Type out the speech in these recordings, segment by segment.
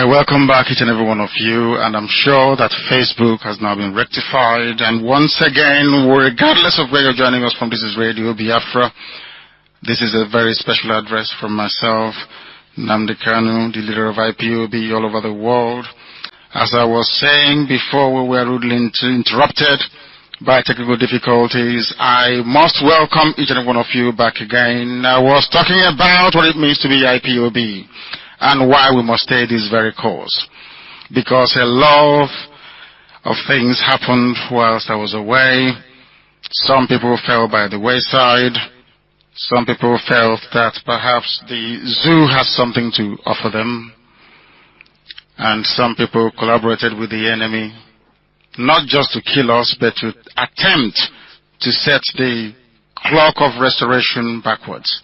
welcome back each and every one of you, and I'm sure that Facebook has now been rectified. And once again, regardless of where you're joining us from, this is Radio Biafra. This is a very special address from myself, Nnamdi Kanu, the leader of IPOB all over the world. As I was saying before we were rudely interrupted by technical difficulties, I must welcome each and every one of you back again. I was talking about what it means to be IPOB and why we must stay this very course. Because a lot of things happened whilst I was away. Some people fell by the wayside. Some people felt that perhaps the zoo has something to offer them. And some people collaborated with the enemy, not just to kill us, but to attempt to set the clock of restoration backwards.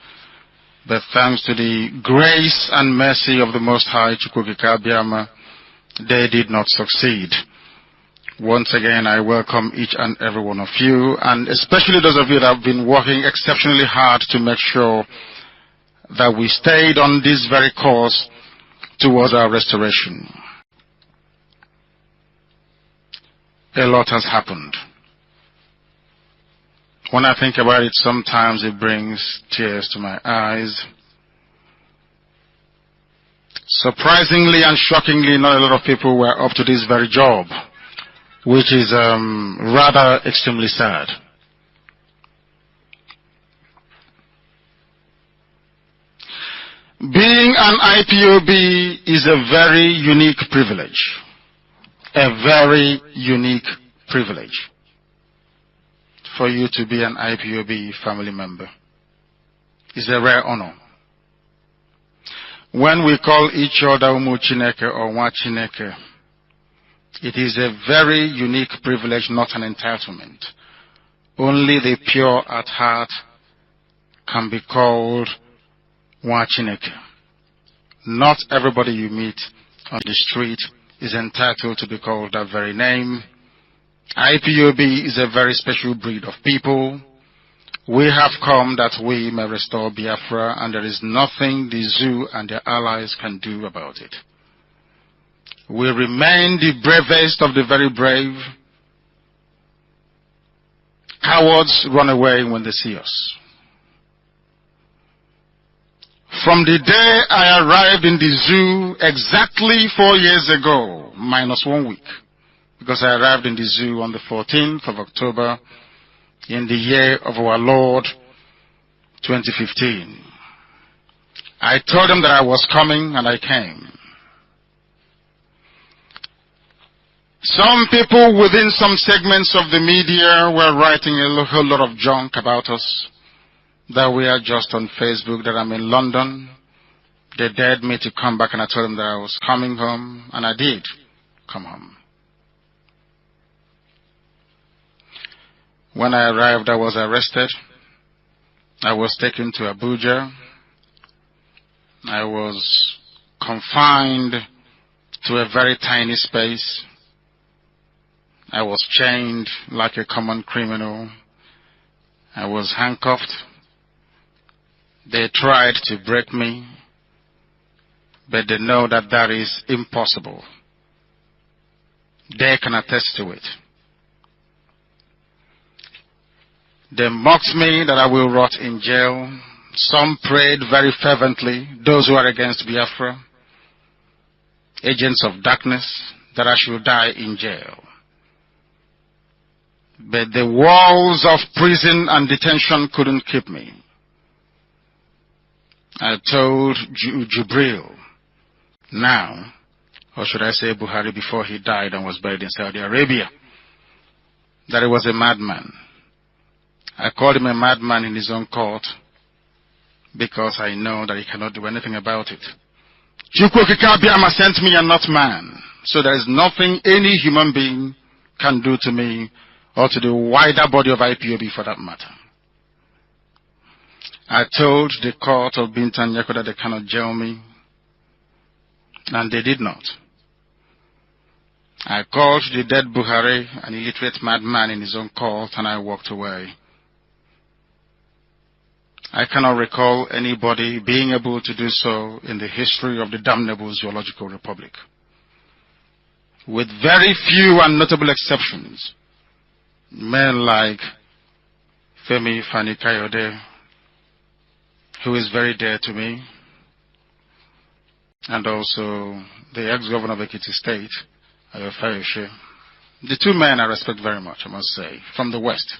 But thanks to the grace and mercy of the Most High, Chukwukika, they did not succeed. Once again, I welcome each and every one of you, and especially those of you that have been working exceptionally hard to make sure that we stayed on this very course towards our restoration. A lot has happened. When I think about it, sometimes it brings tears to my eyes. Surprisingly and shockingly, not a lot of people were up to this very job, which is rather extremely sad. Being an IPOB is a very unique privilege. A very unique privilege for you to be an IPOB family member. It's a rare honor. When we call each other Umu Chineke or Nwa Chineke, it is a very unique privilege, not an entitlement. Only the pure at heart can be called Nwa Chineke. Not everybody you meet on the street is entitled to be called that very name. IPOB is a very special breed of people. We have come that we may restore Biafra, and there is nothing the zoo and their allies can do about it. We remain the bravest of the very brave. Cowards run away when they see us. From the day I arrived in the zoo exactly 4 years ago, minus 1 week, because I arrived in the zoo on the 14th of October in the year of our Lord 2015. I told them that I was coming, and I came. Some people within some segments of the media were writing a whole lot of junk about us, that we are just on Facebook, that I'm in London. They dared me to come back, and I told them that I was coming home, and I did come home. When I arrived, I was arrested. I was taken to Abuja. I was confined to a very tiny space. I was chained like a common criminal. I was handcuffed. They tried to break me, but they know that that is impossible. They can attest to it. They mocked me that I will rot in jail. Some prayed very fervently, those who are against Biafra, agents of darkness, that I should die in jail. But the walls of prison and detention couldn't keep me. I told Jubril, now, or should I say Buhari, before he died and was buried in Saudi Arabia, that he was a madman. I called him a madman in his own court because I know that he cannot do anything about it. Chukwukika sent me and not man. So there is nothing any human being can do to me or to the wider body of IPOB for that matter. I told the court of Bintan Yako that they cannot jail me, and they did not. I called the dead Buhari, an illiterate madman, in his own court, and I walked away. I cannot recall anybody being able to do so in the history of the damnable Zoological Republic. with very few and notable exceptions. Men like Femi Fani-Kayode, who is very dear to me, and also the ex-governor of Ekiti State, Ayo Fayose. The two men I respect very much, I must say, from the West.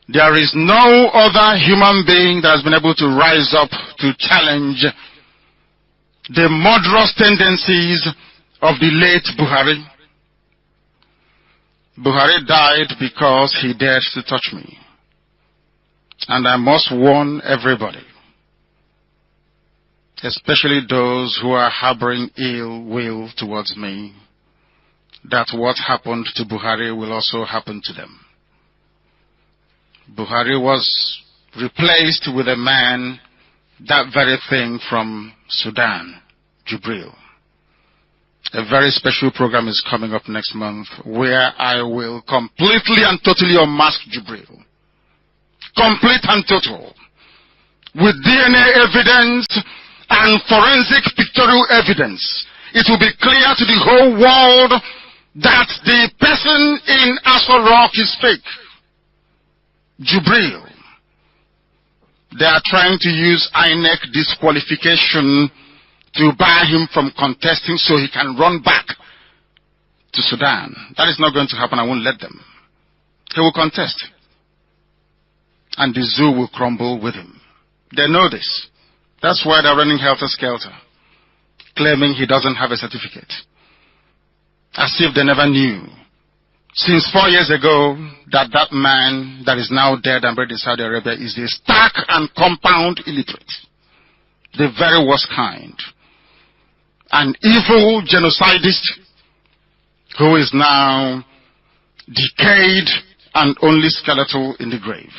There is no other human being that has been able to rise up to challenge the murderous tendencies of the late Buhari. Buhari died because he dared to touch me. And I must warn everybody, especially those who are harboring ill will towards me, that what happened to Buhari will also happen to them. Buhari was replaced with a man, that very thing from Sudan, Jubril. A very special program is coming up next month where I will completely and totally unmask Jubril. Complete and total. With DNA evidence and forensic pictorial evidence. It will be clear to the whole world that the person in Aso Rock is fake. Jubril. They are trying to use INEC disqualification to bar him from contesting so he can run back to Sudan. That is not going to happen. I won't let them. He will contest. And the zoo will crumble with him. They know this. That's why they're running helter-skelter, claiming he doesn't have a certificate. As if they never knew. Since 4 years ago, that man that is now dead and buried in Saudi Arabia is a stark and compound illiterate. The very worst kind. An evil genocidist who is now decayed and only skeletal in the grave.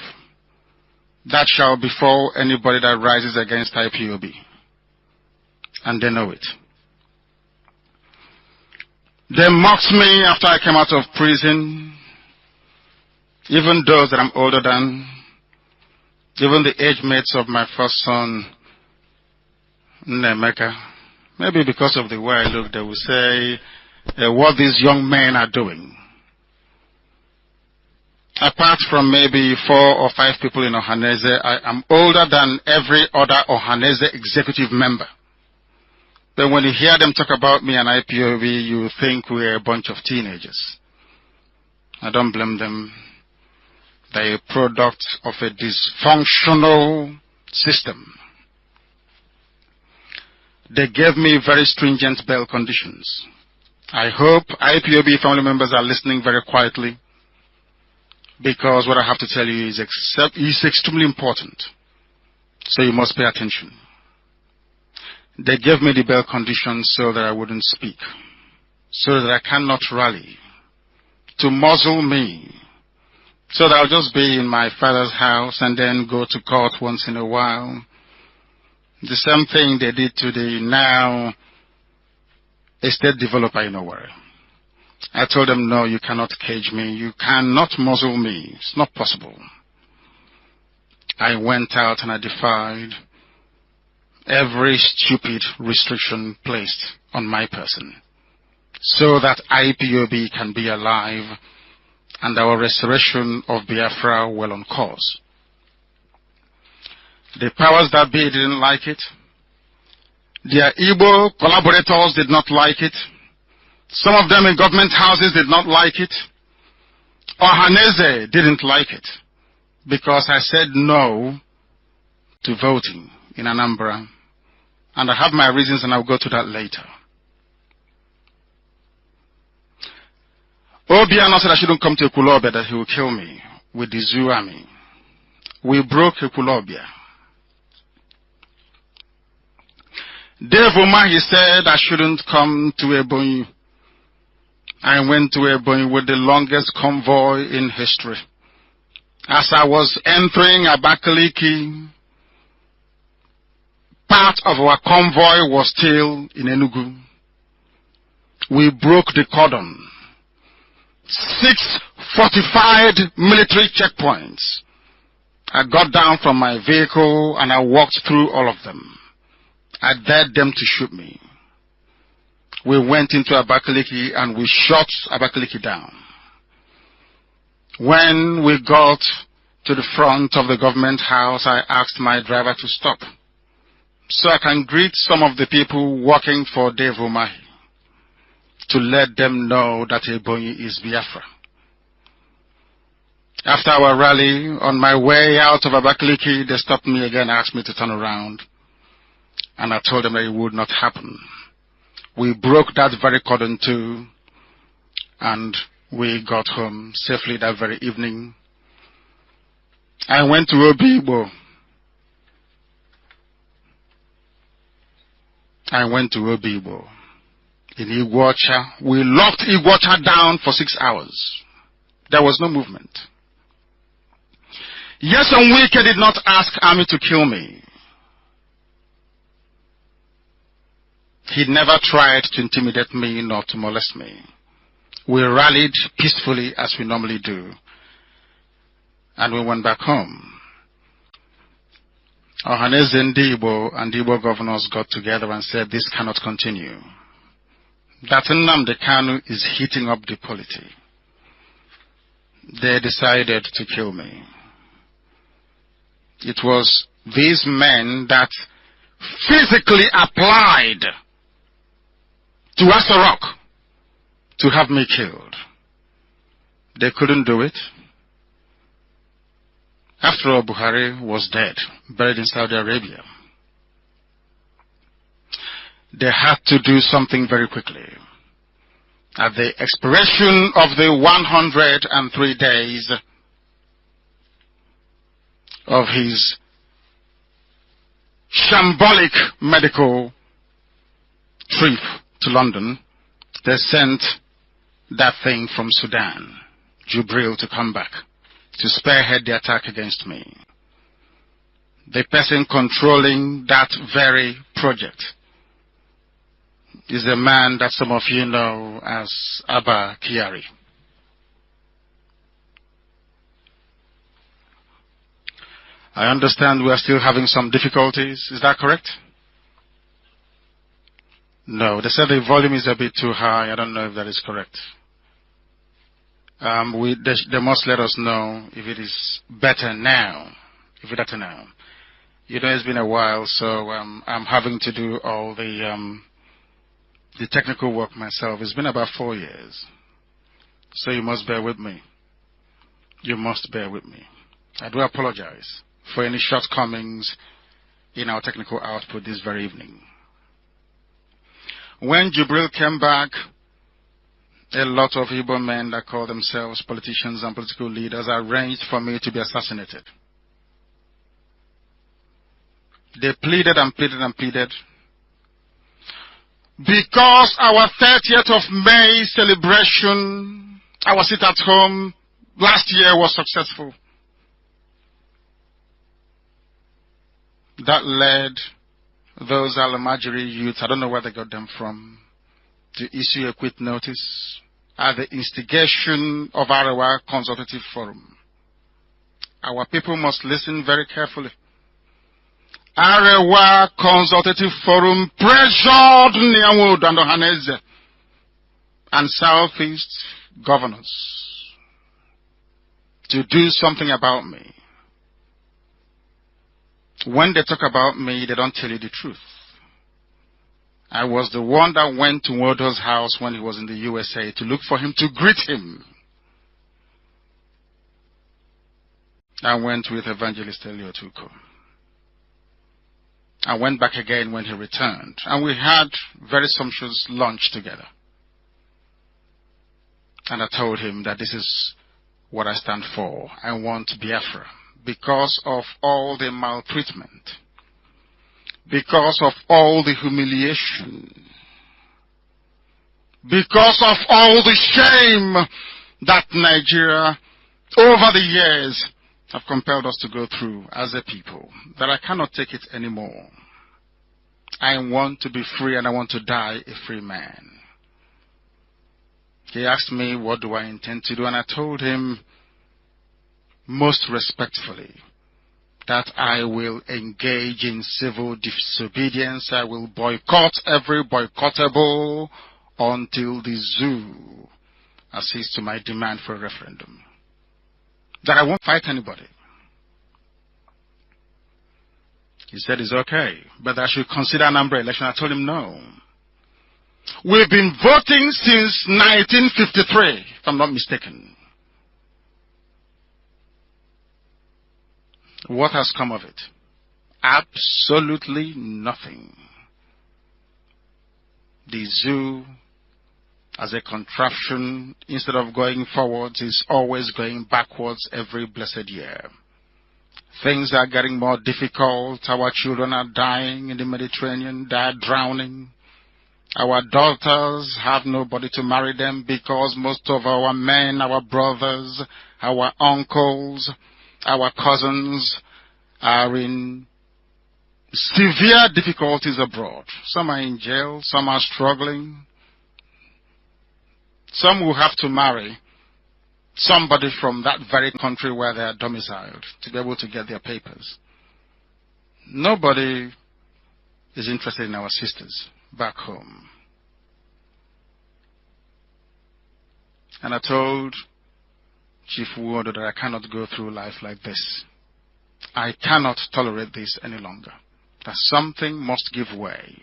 That shall befall anybody that rises against IPOB. And they know it. They mocked me after I came out of prison. Even those that I'm older than. Even the age mates of my first son, Nemeka. Maybe because of the way I look, they will say, what these young men are doing. Apart from maybe 4 or 5 people in Ohaneze, I am older than every other Ohaneze executive member. But when you hear them talk about me and IPOB, you think we're a bunch of teenagers. I don't blame them. They're a product of a dysfunctional system. They gave me very stringent bail conditions. I hope IPOB family members are listening very quietly, because what I have to tell you is extremely important. So you must pay attention. They gave me the bail conditions so that I wouldn't speak, so that I cannot rally, to muzzle me, so that I'll just be in my father's house and then go to court once in a while. The same thing they did to the now estate developer in Owerri. I told them, no, you cannot cage me. You cannot muzzle me. It's not possible. I went out and I defied every stupid restriction placed on my person so that IPOB can be alive and our restoration of Biafra well on course. The powers that be didn't like it. Their Igbo collaborators did not like it. Some of them in government houses did not like it. Ohaneze didn't like it because I said no to voting in Anambra. And I have my reasons and I'll go to that later. Obiano said I shouldn't come to Ekulobia, that he will kill me with the Zoo army. We broke Ekulobia. Dave Oma, he said I shouldn't come to Ebonyi. I went to Ebonyi with the longest convoy in history. As I was entering Abakaliki, part of our convoy was still in Enugu. We broke the cordon. 6 fortified military checkpoints. I got down from my vehicle and I walked through all of them. I dared them to shoot me. We went into Abakaliki and we shot Abakaliki down. When we got to the front of the government house, I asked my driver to stop so I can greet some of the people working for Dave Umahi to let them know that Ebonyi is Biafra. After our rally, on my way out of Abakaliki, they stopped me again and asked me to turn around. And I told them that it would not happen. We broke that very cordon too, and we got home safely that very evening. I went to Obibo. In Iguacha. We locked Iguacha down for 6 hours. There was no movement. Yes, and Wike did not ask army to kill me. He never tried to intimidate me nor to molest me. We rallied peacefully as we normally do. And we went back home. Ohaneze Ndibo and Igbo governors got together and said this cannot continue. That Nnamdi Kanu is heating up the polity. They decided to kill me. It was these men that physically applied to Asarok to have me killed. They couldn't do it. After all, Buhari was dead, buried in Saudi Arabia. They had to do something very quickly. At the expiration of the 103 days of his shambolic medical trip to London, they sent that thing from Sudan, Jubril, to come back to spearhead the attack against me. The person controlling that very project is a man that some of you know as Abba Kyari. I understand we are still having some difficulties. Is that correct? No, they said the volume is a bit too high. I don't know if that is correct. They must let us know if it is better now. You know, it's been a while, so I'm having to do all the technical work myself. It's been about 4 years. So you must bear with me. I do apologize for any shortcomings in our technical output this very evening. When Jubril came back, a lot of Igbo men that call themselves politicians and political leaders arranged for me to be assassinated. They pleaded and pleaded and pleaded. Because our 30th of May celebration, our sit at home last year was successful. That led those Alamajiri youths, I don't know where they got them from, to issue a quit notice at the instigation of Arewa Consultative Forum. Our people must listen very carefully. Arewa Consultative Forum pressured Nyawood and Ohaneze and Southeast governors to do something about me. When they talk about me, they don't tell you the truth. I was the one that went to Wodo's house when he was in the USA to look for him, to greet him. I went with Evangelist Eliotuko. I went back again when he returned, and we had very sumptuous lunch together. And I told him that this is what I stand for. I want Biafra because of all the maltreatment, because of all the humiliation, because of all the shame that Nigeria over the years have compelled us to go through as a people, that I cannot take it anymore. I want to be free and I want to die a free man. He asked me, what do I intend to do? And I told him, most respectfully, that I will engage in civil disobedience. I will boycott every boycottable until the zoo accedes to my demand for a referendum. That I won't fight anybody. He said it's okay, but I should consider an Nnamdi election. I told him no. We've been voting since 1953, if I'm not mistaken. What has come of it? Absolutely nothing. The zoo, as a contraption, instead of going forwards, is always going backwards every blessed year. Things are getting more difficult. Our children are dying in the Mediterranean. They are drowning. Our daughters have nobody to marry them because most of our men, our brothers, our uncles, our cousins are in severe difficulties abroad. Some are in jail. Some are struggling. Some will have to marry somebody from that very country where they are domiciled to be able to get their papers. Nobody is interested in our sisters back home. And I told Chief Wodo that I cannot go through life like this. I cannot tolerate this any longer. That something must give way.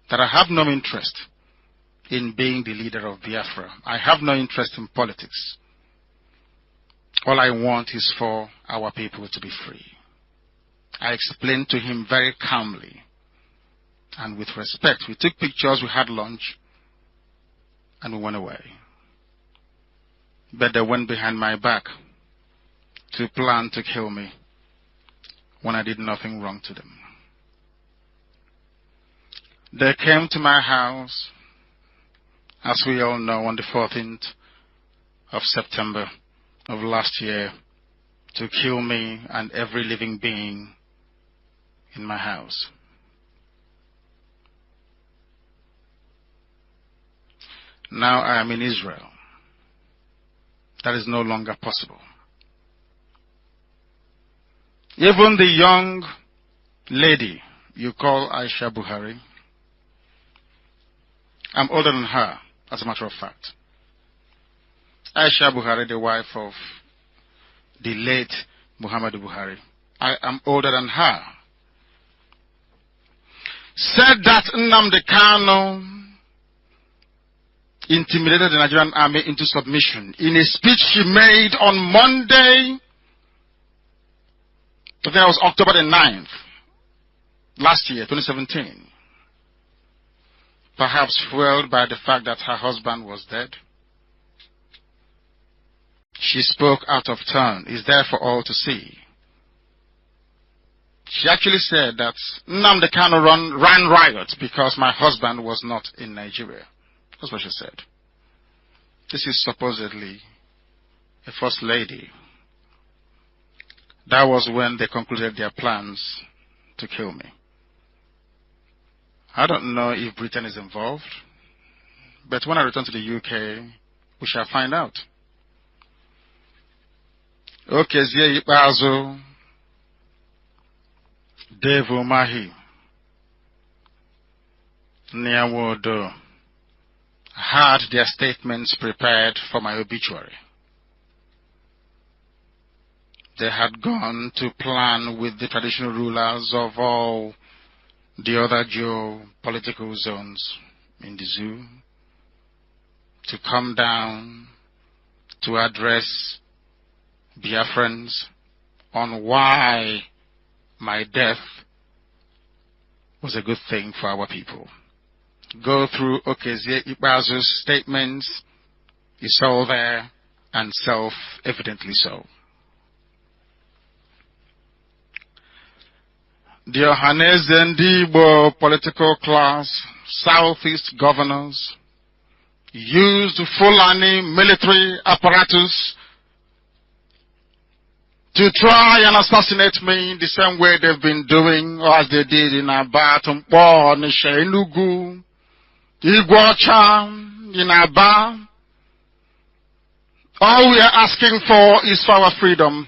That I have no interest in being the leader of Biafra. I have no interest in politics. All I want is for our people to be free. I explained to him very calmly and with respect. We took pictures, we had lunch, and we went away. But they went behind my back to plan to kill me when I did nothing wrong to them. They came to my house, as we all know, on the 14th of September of last year, to kill me and every living being in my house. Now I am in Israel. That is no longer possible. Even the young lady you call Aisha Buhari, I'm older than her, as a matter of fact. Aisha Buhari, the wife of the late Muhammadu Buhari, I am older than her, said that Nnamdi Kanu intimidated the Nigerian army into submission in a speech she made on Monday, I think that was October the 9th, last year, 2017. Perhaps fueled by the fact that her husband was dead. She spoke out of turn. It's there for all to see. She actually said that Nnamdi Kanu ran riot because my husband was not in Nigeria. That's what she said. This is supposedly a first lady. That was when they concluded their plans to kill me. I don't know if Britain is involved, but when I return to the UK, we shall find out. Okezie Ikpeazu, Dave Umahi, Nyawodo had their statements prepared for my obituary. They had gone to plan with the traditional rulers of all the other geopolitical zones in the zoo to come down to address Biafrans on why my death was a good thing for our people. Go through Okezie Ikpeazu's statements. It's all there and self-evidently so. The Ohaneze Ndị Igbo political class, Southeast governors, used Fulani military apparatus to try and assassinate me the same way they've been doing, or as they did in Aba, Tumpo, Nisha, Enugu, Iguacha, in Aba. All we are asking for is for our freedom.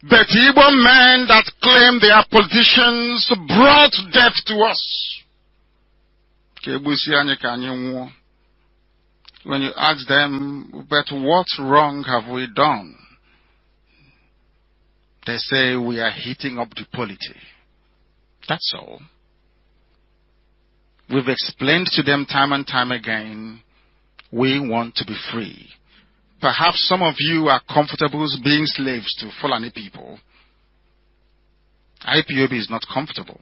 But Igbo men that claim they are politicians brought death to us. When you ask them, but what wrong have we done? They say we are heating up the polity. That's all. We've explained to them time and time again, we want to be free. Perhaps some of you are comfortable being slaves to Fulani people. IPOB is not comfortable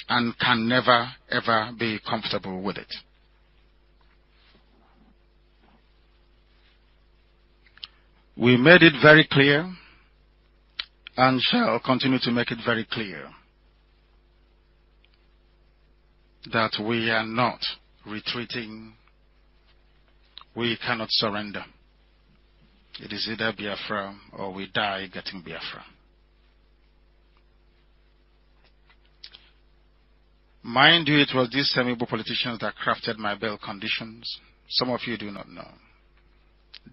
and can never, ever be comfortable with it. We made it very clear and shall continue to make it very clear that we are not retreating. We cannot surrender. It is either Biafra or we die getting Biafra. Mind you, it was these semi-Igbo politicians that crafted my bail conditions. Some of you do not know.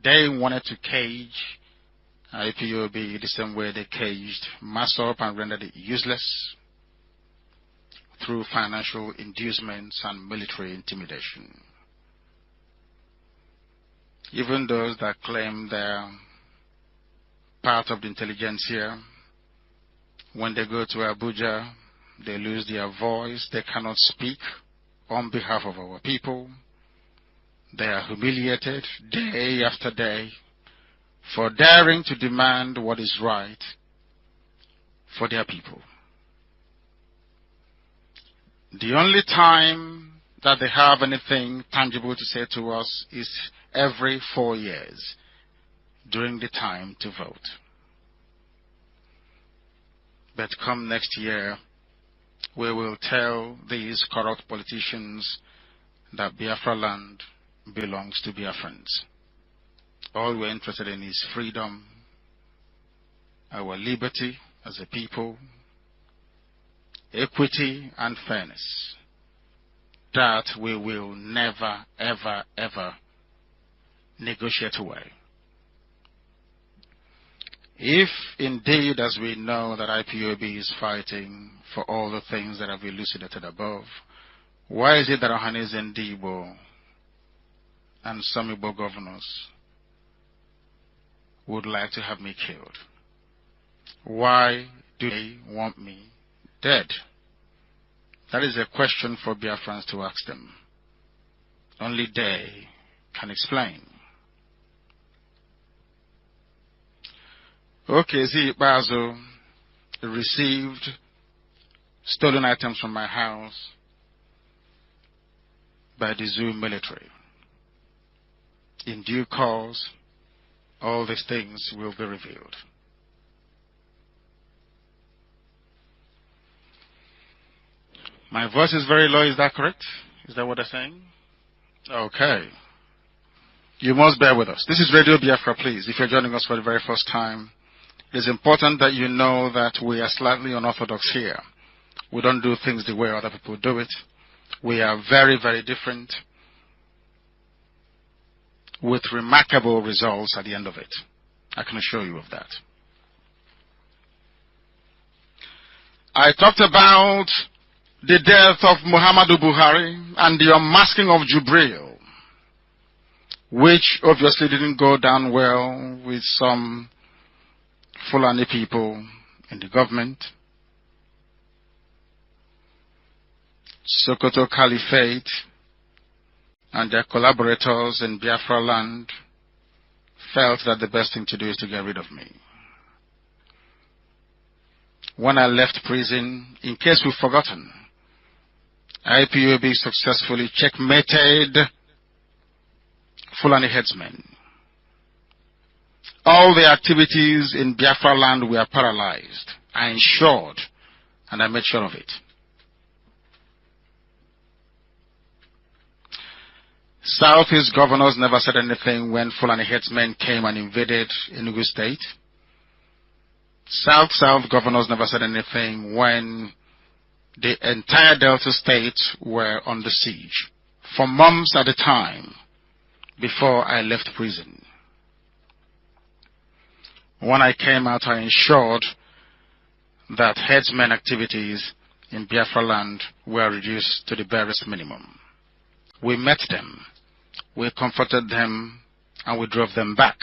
They wanted to cage IPOB the same way they caged MASOP and rendered it useless through financial inducements and military intimidation. Even those that claim they're part of the intelligentsia, when they go to Abuja, they lose their voice. They cannot speak on behalf of our people. They are humiliated day after day for daring to demand what is right for their people. The only time that they have anything tangible to say to us is every 4 years during the time to vote. But come next year, we will tell these corrupt politicians that Biafra land belongs to Biafrans. All we're interested in is freedom, our liberty as a people, equity and fairness. That we will never, ever, ever negotiate away. If indeed, as we know, that IPOB is fighting for all the things that I've elucidated above, why is it that Ohanes and Igbo and some Igbo governors would like to have me killed? Why do they want me dead? That is a question for Biafrans to ask them. Only they can explain. Okay, Bazo received stolen items from my house by the zoo military. In due course, all these things will be revealed. My voice is very low, is that correct? Is that what they're saying? Okay. You must bear with us. This is Radio Biafra, please. If you're joining us for the very first time, it's important that you know that we are slightly unorthodox here. We don't do things the way other people do it. We are very, very different, with remarkable results at the end of it. I can assure you of that. I talked about the death of Muhammadu Buhari and the unmasking of Jubril, which obviously didn't go down well with some Fulani people in the government. Sokoto Caliphate and their collaborators in Biafra land felt that the best thing to do is to get rid of me. When I left prison, in case we've forgotten, IPOB successfully checkmated Fulani headsmen. All the activities in Biafra land were paralyzed. I ensured, and I made sure of it. Southeast governors never said anything when Fulani headsmen came and invaded Enugu State. South governors never said anything when the entire Delta State were under siege for months at a time before I left prison. When I came out, I ensured that headsmen activities in Biafra land were reduced to the barest minimum. We met them, we comforted them, and we drove them back.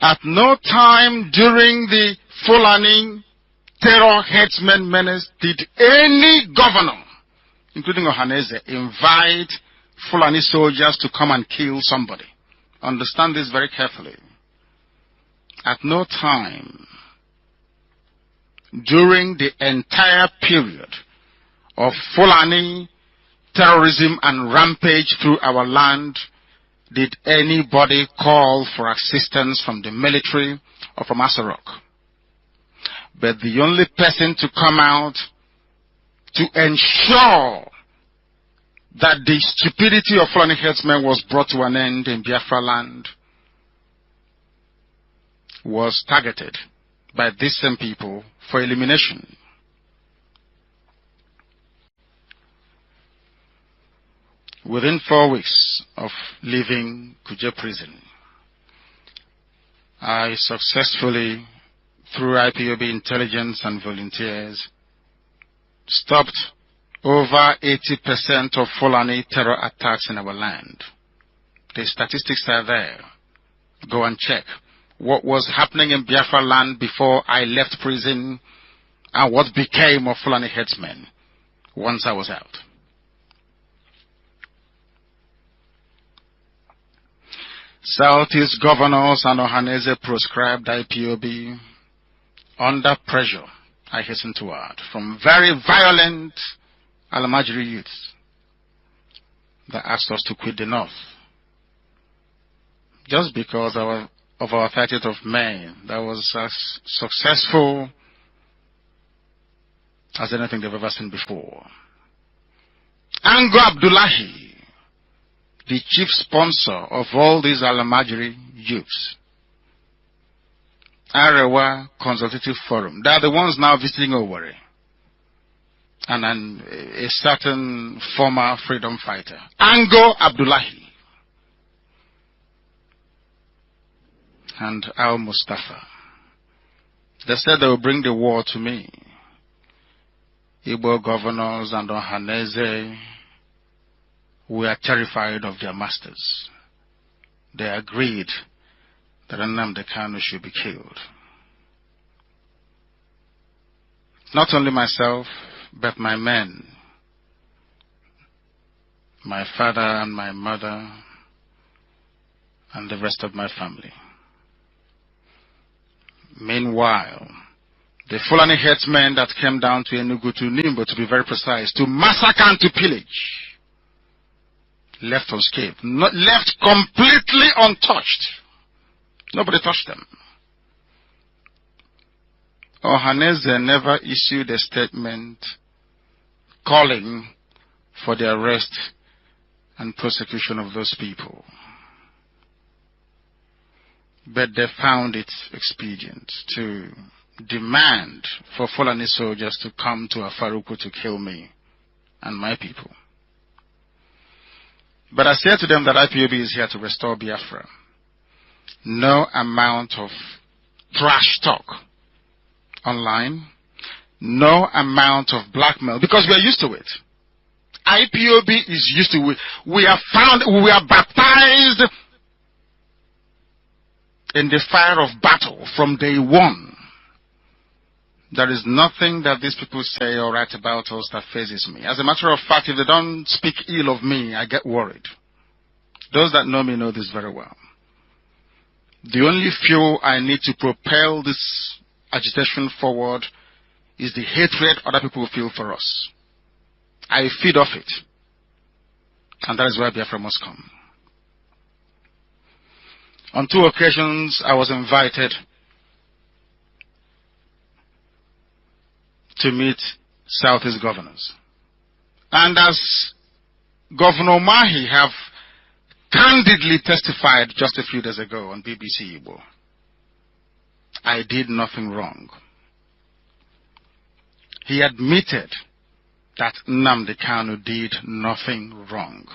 At no time during the Fulani terror headsmen menace did any governor, including Ohaneze, invite Fulani soldiers to come and kill somebody. Understand this very carefully. At no time during the entire period of Fulani terrorism and rampage through our land did anybody call for assistance from the military or from Asarok. But the only person to come out to ensure that the stupidity of Fulani headsmen was brought to an end in Biafra land was targeted by these same people for elimination. Within 4 weeks of leaving Kuje prison, I successfully, through IPOB intelligence and volunteers, stopped over 80% of Fulani terror attacks in our land. The statistics are there. Go and check what was happening in Biafra land before I left prison and what became of Fulani headsmen once I was out. Southeast governors and Ohaneze proscribed IPOB under pressure, I hasten to add, from very violent Almajiri youths that asked us to quit the North. Just because of our 30th of May, that was as successful as anything they've ever seen before. Ango Abdullahi, the chief sponsor of all these Almajiri youths, Arewa Consultative Forum, they are the ones now visiting Owerri, and a certain former freedom fighter, Ango Abdullahi, and Al Mustafa. They said they will bring the war to me. Igbo governors and Ohaneze were terrified of their masters. They agreed that Nnamdi Kanu should be killed. Not only myself, but my men, my father and my mother, and the rest of my family. Meanwhile, the Fulani headsmen that came down to Enugu, to Nimbo to be very precise, to massacre and to pillage, left unscathed, left completely untouched. Nobody touched them. Ohaneze never issued a statement calling for the arrest and prosecution of those people. But they found it expedient to demand for Fulani soldiers to come to Afaruku to kill me and my people. But I said to them that IPOB is here to restore Biafra. No amount of trash talk online, no amount of blackmail, because we are used to it. IPOB is used to it. We are baptized in the fire of battle from day one. There is nothing that these people say or write about us that phases me. As a matter of fact, if they don't speak ill of me, I get worried. Those that know me know this very well. The only fuel I need to propel this agitation forward is the hatred other people feel for us. I feed off it. And that is why Biafra must come. On 2 occasions, I was invited to meet Southeast governors. And as Governor Mahi have candidly testified just a few days ago on BBC Igbo, I did nothing wrong. He admitted that Nnamdi Kanu did nothing wrong.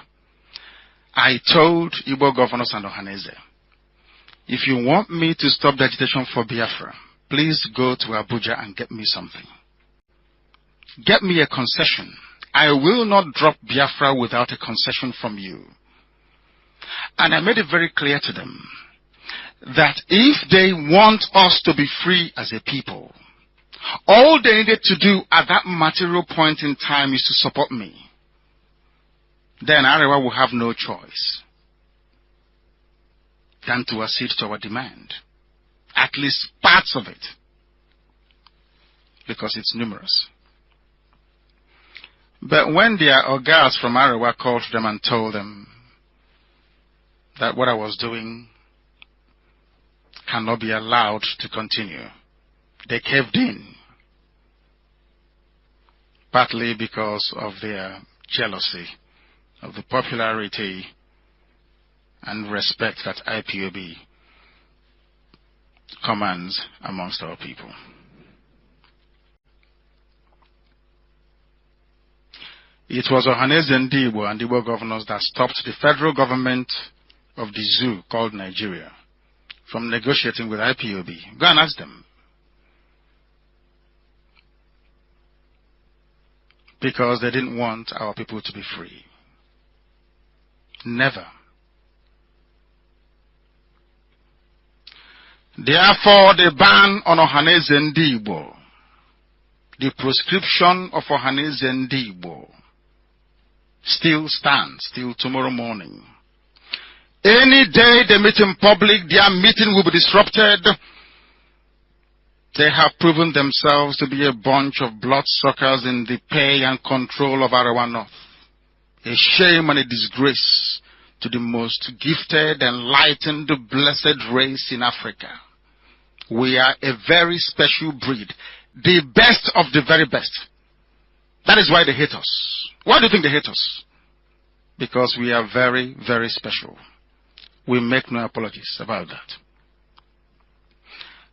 I told Igbo governors and Ohaneze, if you want me to stop the agitation for Biafra, please go to Abuja and get me something. Get me a concession. I will not drop Biafra without a concession from you. And I made it very clear to them that if they want us to be free as a people, all they needed to do at that material point in time is to support me. Then Arewa will have no choice than to accede to our demand. At least parts of it. Because it's numerous. But when their ogas from Arewa called them and told them that what I was doing cannot be allowed to continue, they caved in. Partly because of their jealousy of the popularity and respect that IPOB commands amongst our people. It was Ohaneze Ndigbo and Igbo governors that stopped the federal government of the zoo called Nigeria from negotiating with IPOB. Go and ask them. Because they didn't want our people to be free. Never. Therefore, the ban on Ohaneze Ndigbo, the proscription of Ohaneze Ndigbo, still stands till tomorrow morning. Any day they meet in public, their meeting will be disrupted. They have proven themselves to be a bunch of bloodsuckers in the pay and control of Arewa North. A shame and a disgrace to the most gifted, enlightened, blessed race in Africa. We are a very special breed. The best of the very best. That is why they hate us. Why do you think they hate us? Because we are very, very special. We make no apologies about that.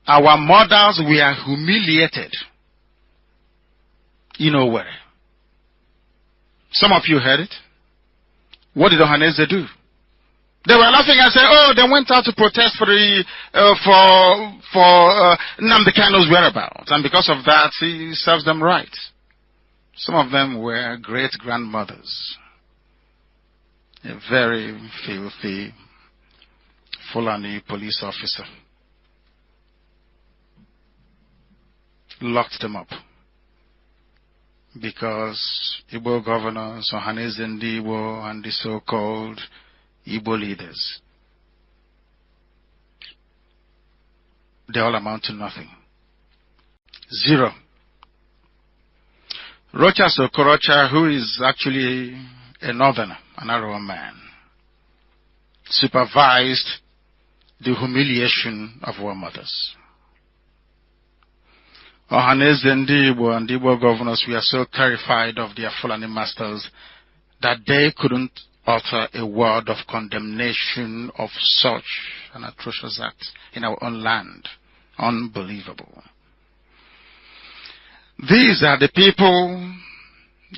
Our mothers were humiliated. You know where? Some of you heard it. What did Ohaneze do? They were laughing and saying, oh, they went out to protest for Nnamdi Kanu's whereabouts. And because of that, he serves them right. Some of them were great-grandmothers. A very filthy Fulani police officer locked them up because Igbo governors, Ohaneze Ndigbo, and the so-called Igbo leaders, they all amount to nothing. Zero. Rocha Sokorocha, who is actually a northerner, an Arewa man, supervised the humiliation of our mothers. Ohaneze Ndigbo and Igbo governors were so terrified of their Fulani masters that they couldn't utter a word of condemnation of such an atrocious act in our own land. Unbelievable. These are the people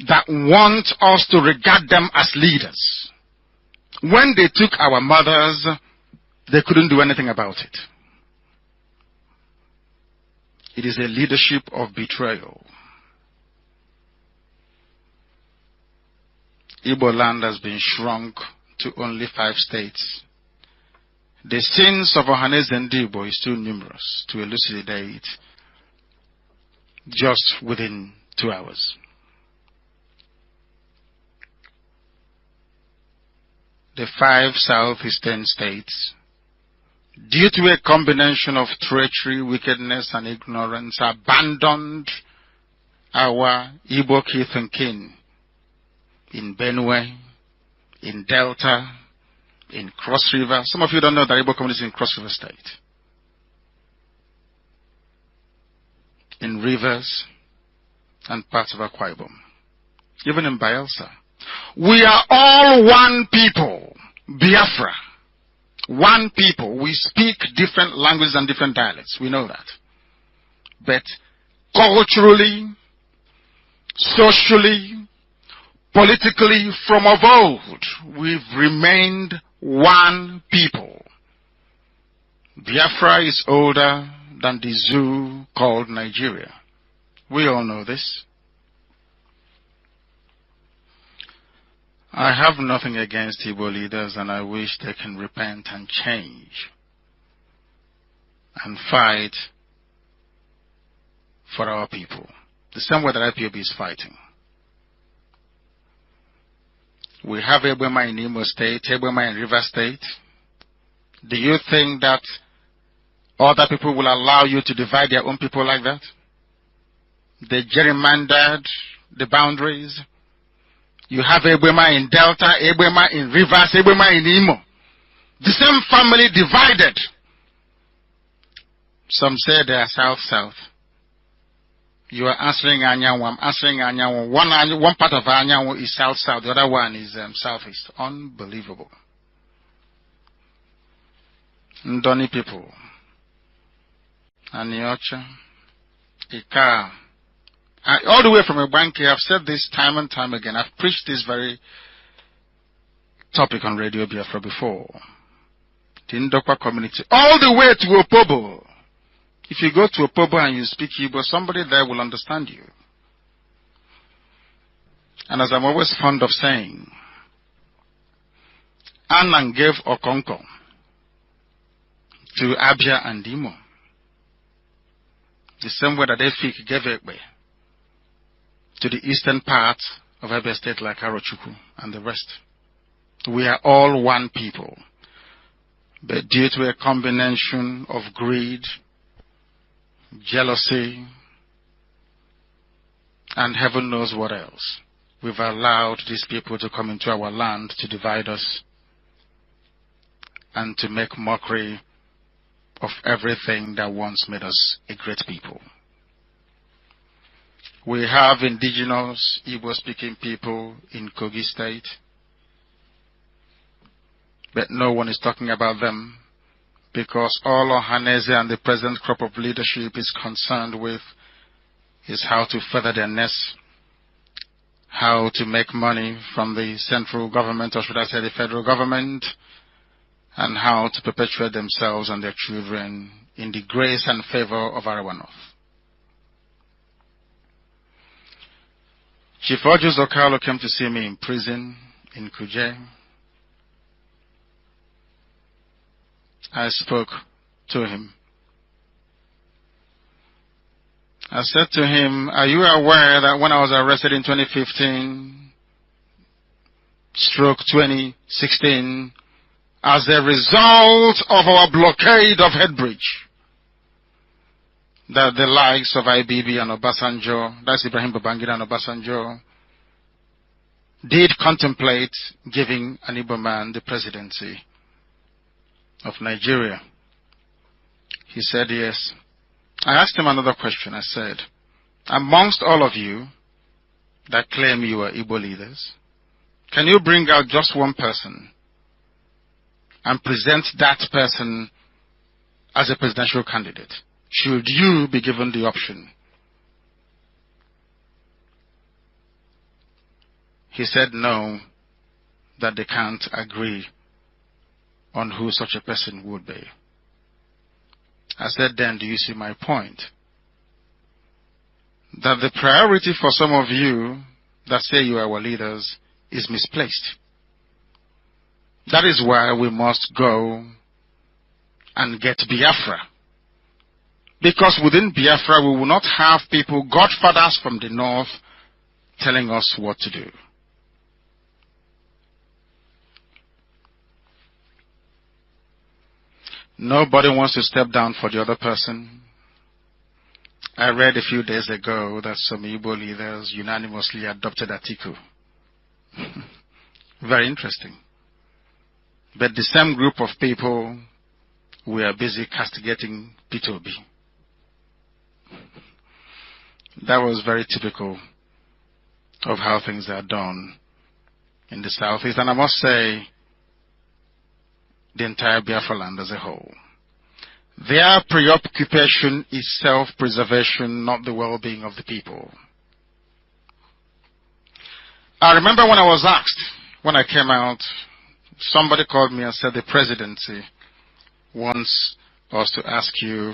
that want us to regard them as leaders. When they took our mothers, they couldn't do anything about it. It is a leadership of betrayal. Igbo land has been shrunk to only 5 states. The sins of Ohaneze Ndigbo is too numerous to elucidate just within 2 hours. The 5 southeastern states, due to a combination of treachery, wickedness, and ignorance, abandoned our Igbo kith and kin in Benue, in Delta, in Cross River. Some of you don't know that Igbo community is in Cross River State. In Rivers and parts of Akwa Ibom. Even in Bayelsa. We are all one people. Biafra. One people. We speak different languages and different dialects. We know that. But culturally, socially, politically, from of old, we've remained one people. Biafra is older than the zoo called Nigeria. We all know this. I have nothing against Igbo leaders, and I wish they can repent and change and fight for our people, the same way that IPOB is fighting. We have Ebema in Imo State, Ebema in River State. Do you think that other people will allow you to divide their own people like that? They gerrymandered the boundaries. You have Ebema in Delta, Ebema in Rivers, Ebema in Imo. The same family divided. Some say they are south-south. You are answering Anyanwu, I'm answering Anyanwu. One part of Anyanwu is south-south, the other one is southeast. Unbelievable. Ndoni people. Aniocha. Ika. All the way from Ibanki, I've said this time and time again. I've preached this very topic on Radio Biafra before. The Ndokwa community. All the way to Opobo. If you go to Opobo and you speak Igbo, somebody there will understand you. And as I'm always fond of saying, Anang gave Okonko to Abia and Imo. The same way that Efik gave Ekbe to the eastern part of Abia State like Arochukwu and the rest. We are all one people. But due to a combination of greed, jealousy, and heaven knows what else, we've allowed these people to come into our land to divide us and to make mockery of everything that once made us a great people. We have indigenous Igbo-speaking people in Kogi State, but no one is talking about them because all Ohaneze and the present crop of leadership is concerned with is how to feather their nests, how to make money from the central government, or should I say the federal government, and how to perpetuate themselves and their children in the grace and favor of Arawa North. Chief Ojus Okalo came to see me in prison in Kuje. I spoke to him. I said to him, are you aware that when I was arrested in 2015, stroke 2016, as a result of our blockade of Headbridge, that the likes of IBB and Obasanjo, that's Ibrahim Babangida and Obasanjo, did contemplate giving an Igbo man the presidency of Nigeria? He said yes. I asked him another question. I said, amongst all of you that claim you are Igbo leaders, can you bring out just one person and present that person as a presidential candidate? Should you be given the option? He said no, that they can't agree on who such a person would be. I said, then do you see my point? That the priority for some of you that say you are our leaders is misplaced. That is why we must go and get Biafra. Because within Biafra we will not have people, godfathers from the north, telling us what to do. Nobody wants to step down for the other person. I read a few days ago that some Igbo leaders unanimously adopted Atiku. Very interesting. But the same group of people were busy castigating P2B. That was very typical of how things are done in the southeast. And I must say, the entire Biafra land as a whole. Their preoccupation is self-preservation, not the well-being of the people. I remember when I was asked, when I came out, somebody called me and said the presidency wants us to ask you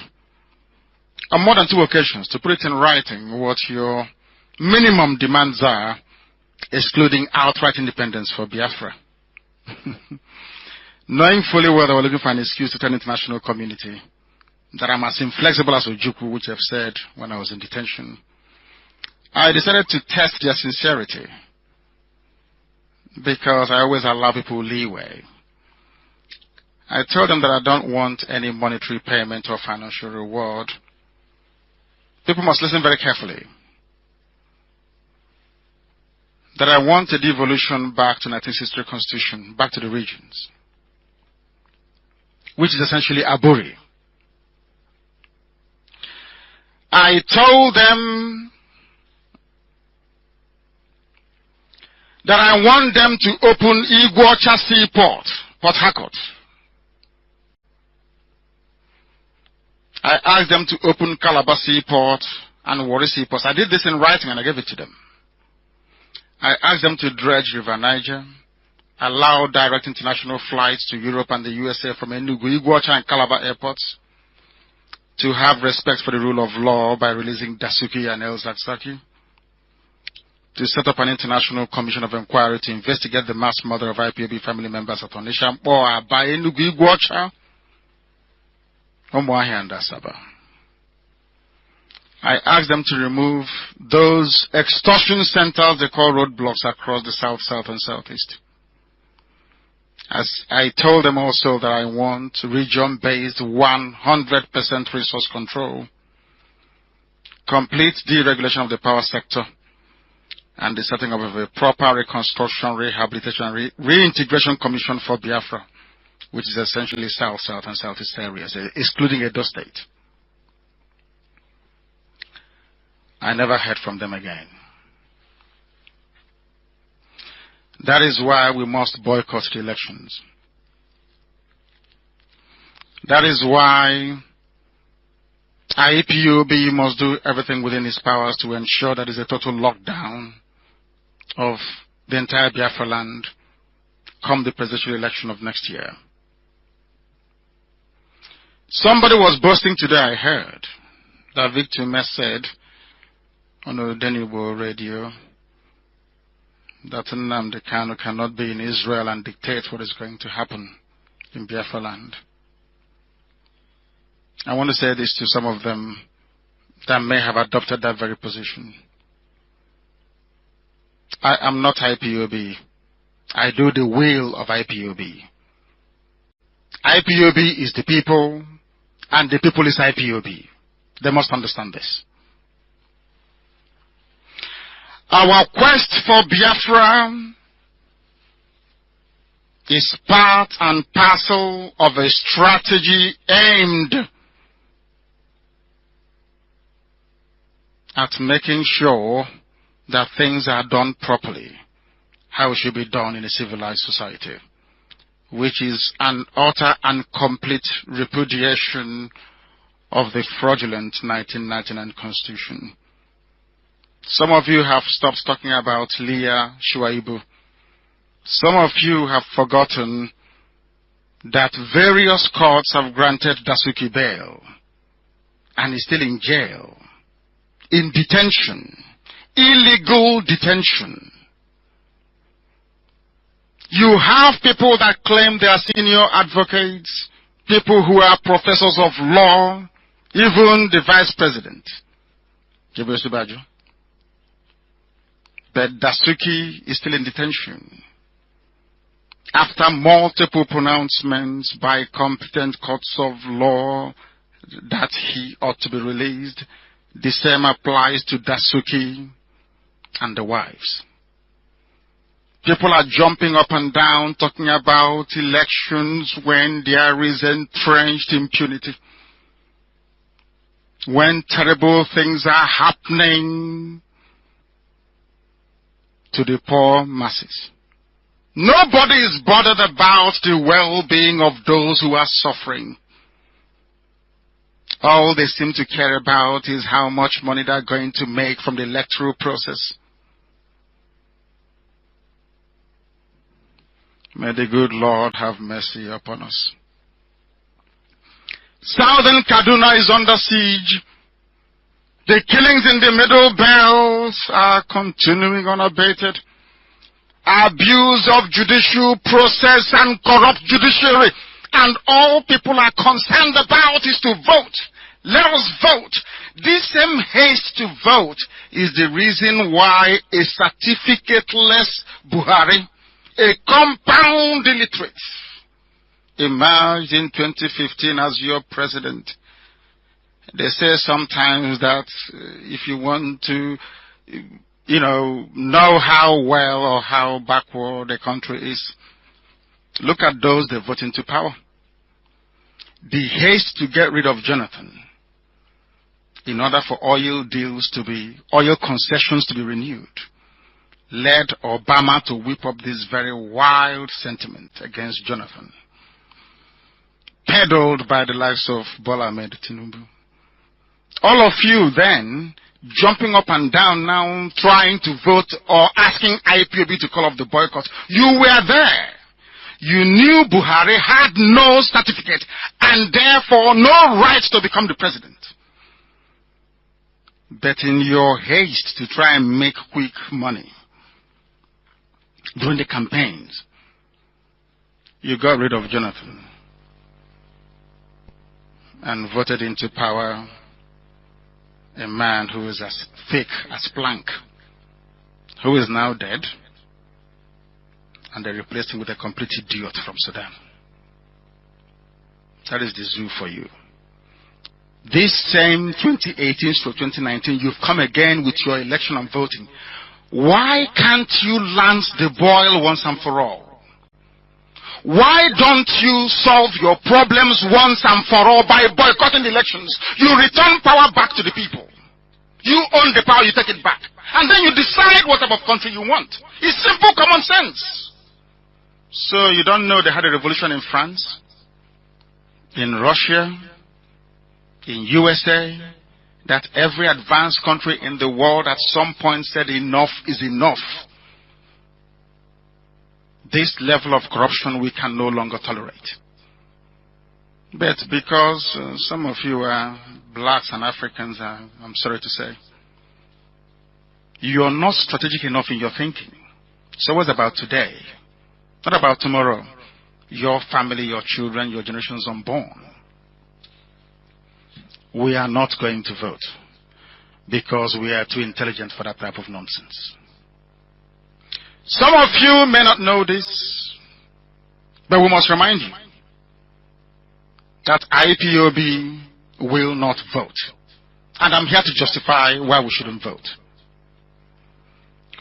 on more than 2 occasions to put it in writing what your minimum demands are, excluding outright independence for Biafra. Knowing fully well they were looking for an excuse to tell the international community that I'm as inflexible as Ojukwu, which I've said when I was in detention, I decided to test their sincerity because I always allow people leeway. I told them that I don't want any monetary payment or financial reward. People must listen very carefully. That I want a devolution back to 1963 Constitution, back to the regions, which is essentially Aburi. I told them that I want them to open Iguacha Seaport, Port Harcourt. I asked them to open Calabar Seaport and Warri Seaport. I did this in writing and I gave it to them. I asked them to dredge River Niger, allow direct international flights to Europe and the USA from Enugu, Iguacha and Calabar airports, to have respect for the rule of law by releasing Dasuki and El Zakzaki, to set up an international commission of inquiry to investigate the mass murder of IPOB family members at Onitsha, or by Enugu, Iguacha, Umuahia and Asaba. I asked them to remove those extortion centers they call roadblocks across the south, south, and southeast. As I told them also that I want region-based 100% resource control, complete deregulation of the power sector, and the setting up of a proper reconstruction, rehabilitation, and reintegration commission for Biafra, which is essentially south, south, and southeast areas, excluding Edo State. I never heard from them again. That is why we must boycott the elections. That is why IPOB must do everything within its powers to ensure that there is a total lockdown of the entire Biafra land come the presidential election of next year. Somebody was boasting today, I heard, that Victor Mess said on the Denibo radio that Nnamdi Kanu cannot be in Israel and dictate what is going to happen in Biafra land. I want to say this to some of them that may have adopted that very position. I am not IPOB. I do the will of IPOB. IPOB is the people, and the people is IPOB. They must understand this. Our quest for Biafra is part and parcel of a strategy aimed at making sure that things are done properly, how it should be done in a civilized society, which is an utter and complete repudiation of the fraudulent 1999 Constitution. Some of you have stopped talking about Leah Shuaibu. Some of you have forgotten that various courts have granted Dasuki bail, and he's still in jail, in detention, illegal detention. You have people that claim they are senior advocates, people who are professors of law, even the vice president, Jibril Subaju. But Dasuki is still in detention. After multiple pronouncements by competent courts of law that he ought to be released, the same applies to Dasuki and the wives. People are jumping up and down talking about elections when there is entrenched impunity, when terrible things are happening to the poor masses. Nobody is bothered about the well-being of those who are suffering. All they seem to care about is how much money they're going to make from the electoral process. May the good Lord have mercy upon us. Southern Kaduna is under siege The killings in the Middle Belt are continuing unabated. Abuse of judicial process and corrupt judiciary. And all people are concerned about is to vote. Let us vote. This same haste to vote is the reason why a certificateless Buhari, a compound illiterate, emerged in 2015 as your president. They say sometimes that if you want to, know how well or how backward the country is, look at those they vote into power. The haste to get rid of Jonathan in order for oil concessions to be renewed, led Obama to whip up this very wild sentiment against Jonathan, peddled by the likes of Bola Ahmed Tinubu. All of you then jumping up and down now trying to vote or asking IPOB to call off the boycott. You were there. You knew Buhari had no certificate and therefore no right to become the president. But in your haste to try and make quick money during the campaigns, you got rid of Jonathan and voted into power a man who is as thick as plank, who is now dead, and they replaced him with a complete idiot from Sudan. That is the zoo for you. This same 2018 to 2019, you've come again with your election and voting. Why can't you lance the boil once and for all? Why don't you solve your problems once and for all by boycotting the elections? You return power back to the people. You own the power, you take it back. And then you decide what type of country you want. It's simple common sense. So you don't know they had a revolution in France, in Russia, in USA, that every advanced country in the world at some point said enough is enough. This level of corruption we can no longer tolerate. But because some of you are blacks and Africans, I'm sorry to say, you're not strategic enough in your thinking. So what's about today? Not about tomorrow. Your family, your children, your generations unborn. We are not going to vote because we are too intelligent for that type of nonsense. Some of you may not know this, but we must remind you that IPOB will not vote. And I'm here to justify why we shouldn't vote.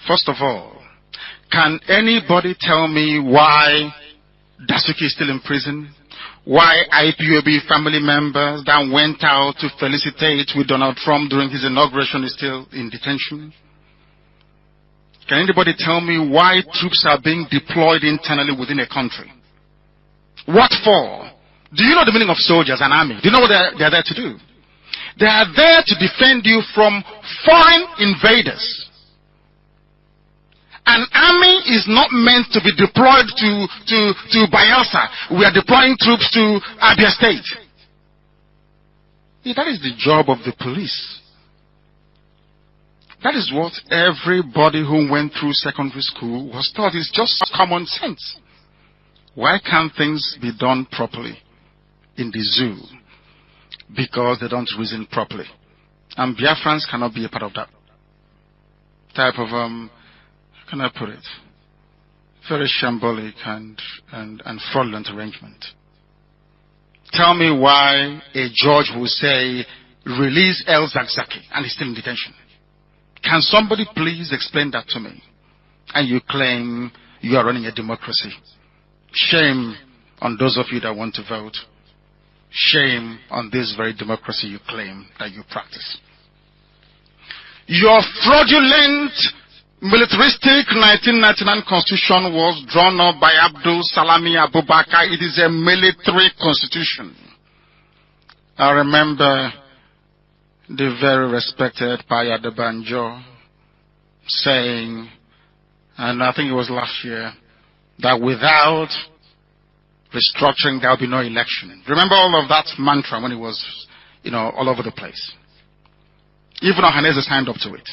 First of all, can anybody tell me why Dasuki is still in prison? Why IPOB family members that went out to felicitate with Donald Trump during his inauguration is still in detention? Can anybody tell me why troops are being deployed internally within a country? What for? Do you know the meaning of soldiers and army? Do you know what they are there to do? They are there to defend you from foreign invaders. An army is not meant to be deployed to Bayelsa. We are deploying troops to Abia State. That is the job of the police. That is what everybody who went through secondary school was taught. It's just common sense. Why can't things be done properly in the zoo? Because they don't reason properly. And Biafrans cannot be a part of that type of, how can I put it? Very shambolic and fraudulent arrangement. Tell me why a judge will say, release El Zakzaki, and he's still in detention. Can somebody please explain that to me? And you claim you are running a democracy. Shame on those of you that want to vote. Shame on this very democracy you claim that you practice. Your fraudulent, militaristic 1999 constitution was drawn up by Abdul Salami Abubakar. It is a military constitution. I remember the very respected Paya de Banjo saying, and I think it was last year, that without restructuring there will be no election. Remember all of that mantra when it was, all over the place. Even Ohanese signed up to it.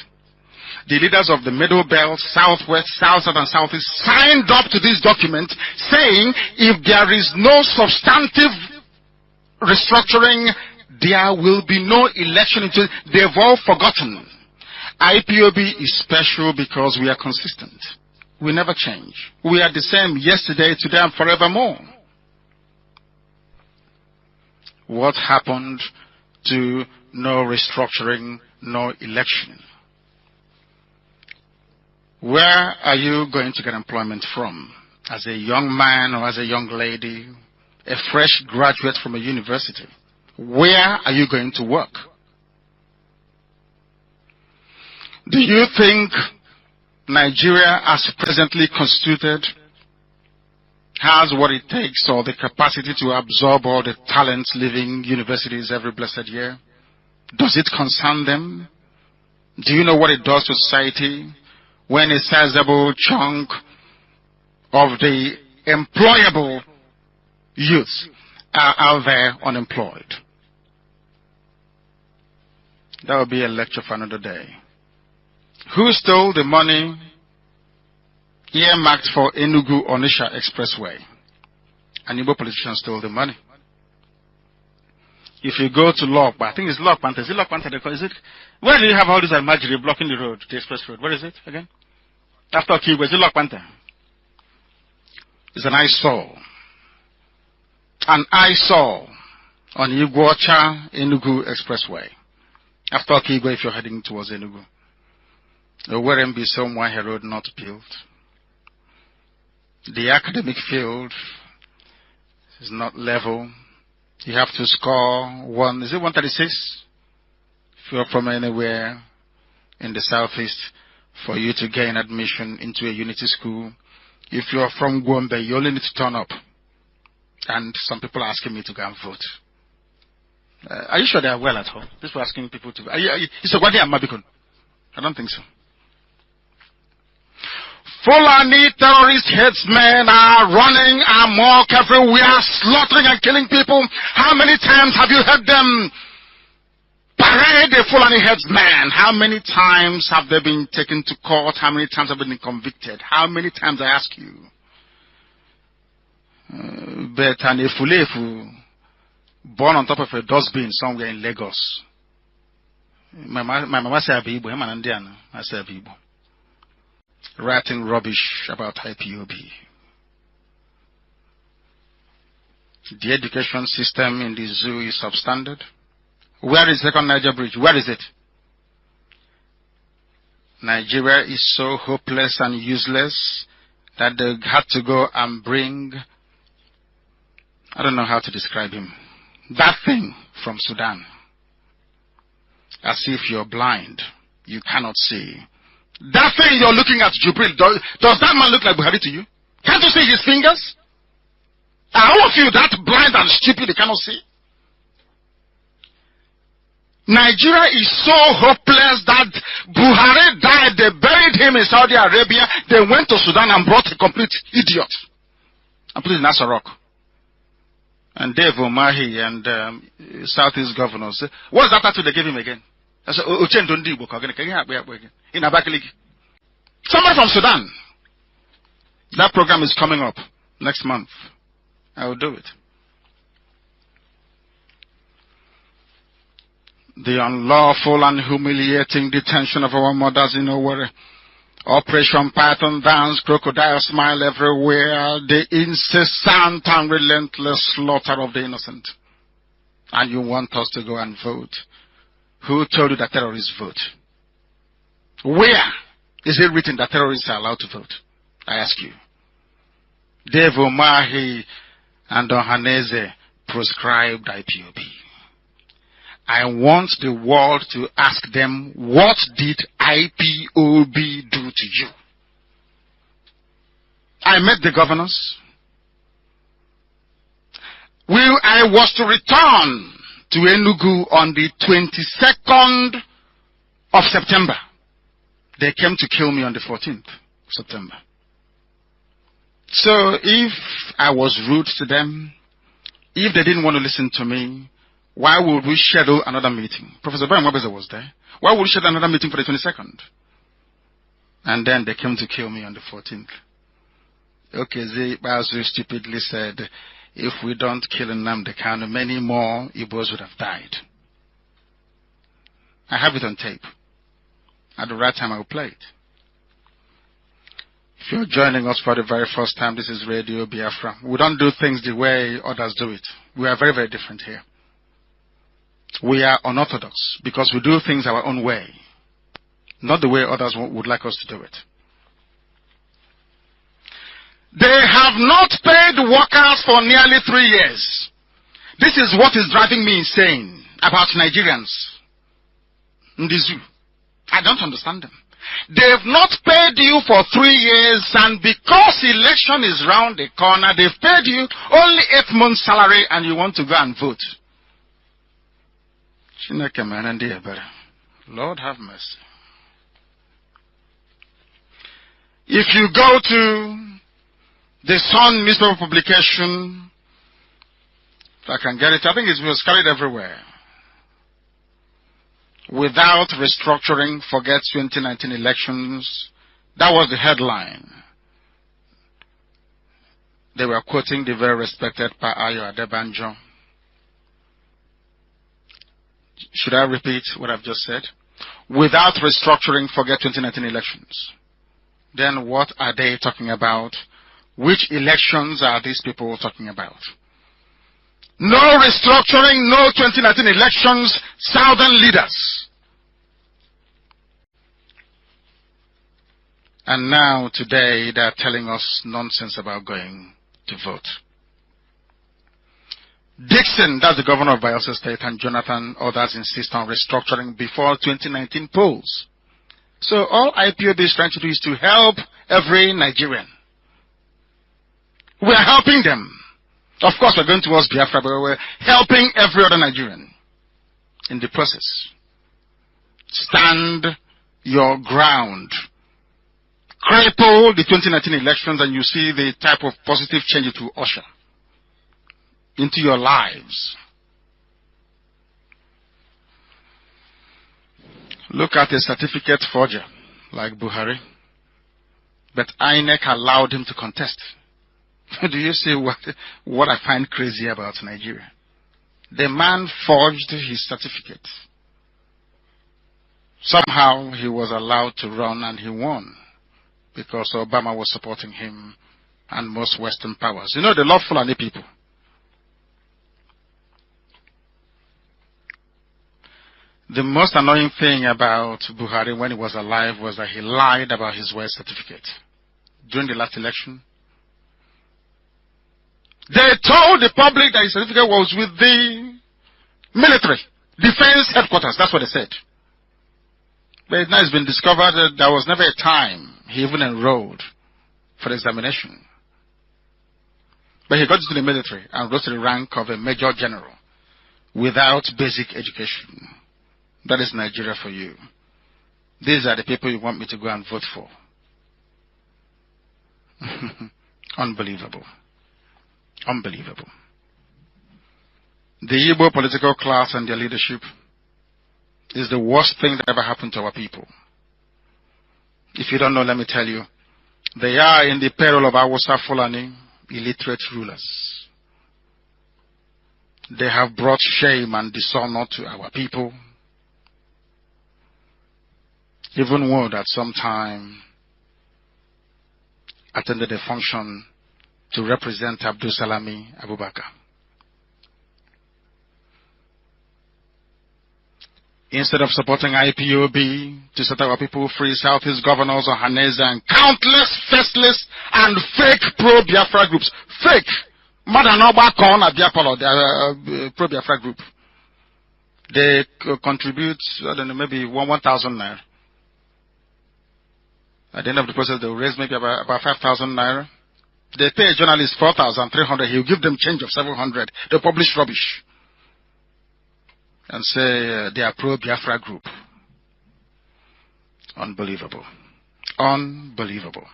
The leaders of the Middle Belt, Southwest, South, and Southeast signed up to this document saying if there is no substantive restructuring, there will be no election. They've all forgotten. IPOB is special because we are consistent. We never change. We are the same yesterday, today, and forevermore. What happened to no restructuring, no election? Where are you going to get employment from? As a young man or as a young lady, a fresh graduate from a university, where are you going to work? Do you think Nigeria, as presently constituted, has what it takes or the capacity to absorb all the talents leaving universities every blessed year? Does it concern them? Do you know what it does to society when a sizable chunk of the employable youth are out there unemployed? That will be a lecture for another day. Who stole the money earmarked for Enugu-Onitsha Expressway? An Igbo politician stole the money. If you go to Lokpa, I think it's Lokpanta. Is it Lokpanta? Is it? Where do you have all this imagery blocking the road, the express road? Where is it again? After Kibo, is it Lokpanta? It's an eyesore. An eyesore on Iguacha Enugu Expressway. After Kibo, if you're heading towards Enugu. The Werembe Somwahe Road not built. The academic field is not level. You have to score 136? If you're from anywhere in the southeast for you to gain admission into a unity school. If you're from Gombe, you only need to turn up. And some people are asking me to go and vote. Are you sure they are well at home? People are asking people to... It's a Gwadi and Mabikon. I don't think so. Fulani terrorist headsmen are running amok everywhere, slaughtering and killing people. How many times have you heard them parade the Fulani headsmen? How many times have they been taken to court? How many times have they been convicted? How many times, I ask you? But an Efulefu born on top of a dustbin somewhere in Lagos. My mama said Abibo, him and Andiana. I said Abibo. Writing rubbish about IPOB. The education system in the zoo is substandard. Where is Second Niger Bridge? Where is it? Nigeria is so hopeless and useless that they had to go and bring, I don't know how to describe him, that thing from Sudan. As if you're blind, you cannot see. That thing you're looking at, Jubril, does that man look like Buhari to you? Can't you see his fingers? Are all of you that blind and stupid you cannot see? Nigeria is so hopeless that Buhari died. They buried him in Saudi Arabia. They went to Sudan and brought a complete idiot and put it in Nasser Rock. And Dave Omahi and Southeast governors. What is that tattoo they gave him again? That's Somebody from Sudan. That program is coming up next month. I will do it. The unlawful and humiliating detention of our mothers in Owerri. Operation Python dance, crocodile smile everywhere. The incessant and relentless slaughter of the innocent. And you want us to go and vote? Who told you that terrorists vote? Where is it written that terrorists are allowed to vote? I ask you. Dave Omahi and Ohaneze proscribed IPOB. I want the world to ask them, what did IPOB do to you? I met the governors. I was to return to Enugu on the 22nd of September. They came to kill me on the 14th of September. So if I was rude to them, if they didn't want to listen to me, Why would we schedule another meeting? Professor Brian Webster was there. Why would we schedule another meeting for the 22nd? And then they came to kill me on the 14th. Okay, Mazi stupidly said, if we don't kill Nnamdi Kanu, many more Igbos would have died. I have it on tape. At the right time, I will play it. If you're joining us for the very first time, this is Radio Biafra. We don't do things the way others do it. We are very, very different here. We are unorthodox because we do things our own way, not the way others would like us to do it. They have not paid workers for nearly 3 years. This is what is driving me insane about Nigerians in the zoo. I don't understand them. They've not paid you for 3 years, and because election is round the corner, they've paid you only 8 months' salary, and you want to go and vote. Lord have mercy. If you go to the Sun newspaper publication, if I can get it, I think it was carried everywhere. Without restructuring, forget 2019 elections. That was the headline. They were quoting the very respected Pa Ayo Adebanjo. Should I repeat what I've just said? Without restructuring, forget 2019 elections. Then what are they talking about? Which elections are these people talking about? No restructuring, no 2019 elections, southern leaders. And now, today, they are telling us nonsense about going to vote. Dixon, that's the governor of Bayelsa State, and Jonathan, others insist on restructuring before 2019 polls. So all IPOB is trying to do is to help every Nigerian. We are helping them. Of course, we're going towards Biafra, but we're helping every other Nigerian in the process. Stand your ground. Cripple the 2019 elections, and you see the type of positive change it will usher into your lives. Look at a certificate forger like Buhari, but INEC allowed him to contest. Do you see what I find crazy about Nigeria? The man forged his certificate. Somehow he was allowed to run and he won because Obama was supporting him and most Western powers. You know, they love Fulani people. The most annoying thing about Buhari when he was alive was that he lied about his wealth certificate. During the last election, they told the public that his certificate was with the military, defense headquarters. That's what they said. But now it's been discovered that there was never a time he even enrolled for the examination. But he got into the military and rose to the rank of a major general without basic education. That is Nigeria for you. These are the people you want me to go and vote for. Unbelievable. Unbelievable. The Igbo political class and their leadership is the worst thing that ever happened to our people. If you don't know, let me tell you. They are in the peril of Awusa Fulani, illiterate rulers. They have brought shame and dishonor to our people. Even one at some time attended a function to represent Abdul Salami Abubakar. Instead of supporting IPOB to set our people free, Southeast governors or Haneza and countless faceless and fake pro-Biafra groups. Fake! Madanoba Kon Biafra pro-Biafra group. They contribute, I don't know, maybe 1,000 naira. At the end of the process, they will raise maybe about 5,000 naira. They pay a journalist 4,300. He'll give them change of 700. They publish rubbish and say they are pro-Biafra group. Unbelievable. Unbelievable.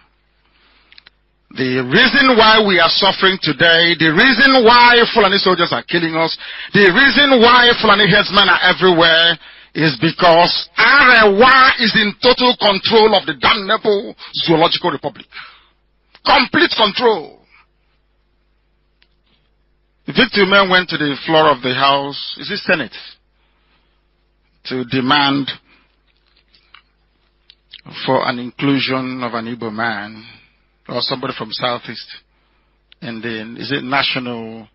The reason why we are suffering today, the reason why Fulani soldiers are killing us, the reason why Fulani headsmen are everywhere is because Arewa is in total control of the damnable Zoological Republic. Complete control. Victor Men went to the floor of the House, is it Senate, to demand for an inclusion of an Igbo man or somebody from Southeast, and then is it national?